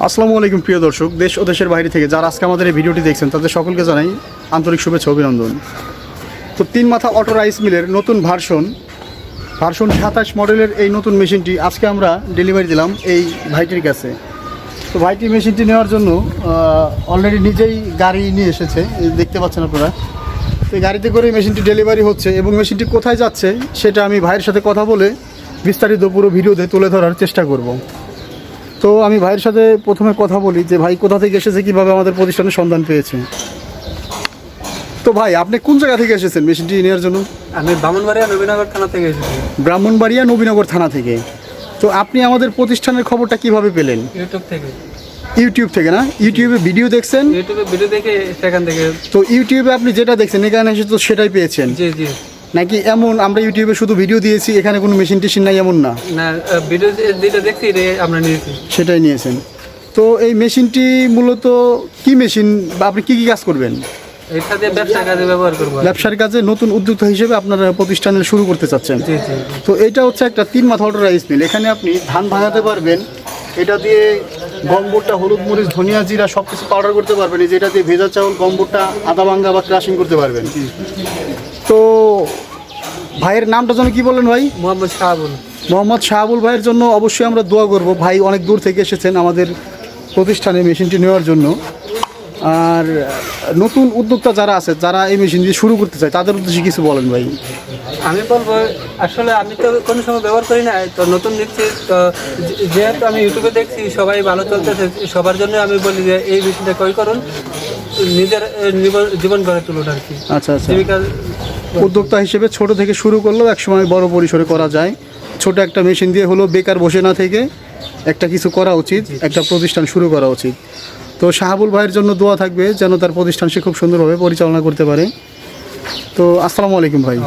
আসসালামু আলাইকুম প্রিয় দর্শক, দেশ ও দেশের বাইরে থেকে যারা আজকে আমাদের এই ভিডিওটি দেখছেন তাদের সকলকে জানাই আন্তরিক শুভেচ্ছা অভিনন্দন। তো তিন মাথা অটো রাইস মিলের নতুন ভার্সন 27 মডেলের এই নতুন মেশিনটি আজকে আমরা ডেলিভারি দিলাম এই ভাইটির কাছে। তো ভাইটি মেশিনটি নেওয়ার জন্য অলরেডি নিজেই গাড়ি নিয়ে এসেছে, এই দেখতে পাচ্ছেন আপনারা। তো এই গাড়িতে করে মেশিনটি ডেলিভারি হচ্ছে এবং মেশিনটি কোথায় যাচ্ছে সেটা আমি ভাইয়ের সাথে কথা বলে বিস্তারিত পুরো ভিডিওতে তুলে ধরার চেষ্টা করব। তো আমি ভাইয়ের সাথে প্রথমে কথা বলি যে ভাই কোথা থেকে এসেছে, কীভাবে আমাদের প্রতিষ্ঠানের সন্ধান পেয়েছে। তো ভাই আপনি কোন জায়গা থেকে এসেছেন মেশিনটি নেওয়ার জন্য? আমি ব্রাহ্মণবাড়িয়া নবীনগর থানা থেকে এসেছি। ব্রাহ্মণবাড়িয়া নবীনগর থানা থেকে। তো আপনি আমাদের প্রতিষ্ঠানের খবরটা কিভাবে পেলেন? ইউটিউব থেকে। ইউটিউব থেকে না? ইউটিউবে ভিডিও দেখছেন? ইউটিউবে ভিডিও দেখে সেখান থেকে। তো ইউটিউবে আপনি যেটা দেখছেন এখানে এসে তো সেটাই পেয়েছেন? জি জি। নাকি এমন আমরা ইউটিউবে শুধু ভিডিও দিয়েছি এখানে কোনো মেশিন টেশিন নাই এমন না? না, ভিডিও যেটা দেখছি আমরা নিয়েছি। সেটাই নিয়েছেন। তো এই মেশিনটি মূলত কি মেশিন বা আপনি কী কী কাজ করবেন? এটা দিয়ে ব্যবসার কাজে ব্যবহার করবো। ব্যবসার কাজে নতুন উদ্যোক্তা হিসেবে আপনারা প্রতিষ্ঠানে শুরু করতে চাচ্ছেন? জি জি। তো এটা হচ্ছে একটা 3 মাথা অটো রাইস মিল। এখানে আপনি ধান ভাঙাতে পারবেন, এটা দিয়ে গম ভুট্টা, হলুদ মরিচ, ধনিয়া, জিরা সব কিছু পাউডার করতে পারবেন। এই যেটা দিয়ে ভেজা চাউল, গম ভুট্টা, আদা ভাঙ্গা বা ক্রাশিং করতে পারবেন। তো ভাইয়ের নামটা যেন কি বললেন ভাই? মোহাম্মদ শাহাবুল। মোহাম্মদ শাহাবুল ভাইয়ের জন্য অবশ্যই আমরা দোয়া করব। ভাই অনেক দূর থেকে এসেছেন আমাদের প্রতিষ্ঠানে মেশিনটি নেওয়ার জন্য। আর নতুন উদ্যোক্তা যারা আছে, যারা এই মেশিন দিয়ে শুরু করতে চায় তাদের উদ্দেশ্যে কিছু বলেন ভাই। আমি বলবো আসলে আমি তো কোনো সময় ব্যবহার করি না, তো নতুন নিচ্ছি, তো যেহেতু আমি ইউটিউবে দেখছি সবাই ভালো চলতেছে, সবার জন্য আমি বলি যে এই মেশিনটা ক্রয় করুন, নিজের জীবন গড়ে তুলুন আর কি। আচ্ছা আচ্ছা। জীবিকা উদ্যোক্তা হিসেবে ছোট থেকে শুরু করলেও একসময় বড় পরিসরে করা যায়। ছোট একটা মেশিন দিয়ে হলো বেকার বসে না থেকে একটা কিছু করা উচিত, একটা প্রতিষ্ঠান শুরু করা উচিত। তো শাহাবুল ভাইয়ের জন্য দোয়া থাকবে যেন তার প্রতিষ্ঠান সে খুব সুন্দরভাবে পরিচালনা করতে পারে। তো আসসালামু আলাইকুম ভাই।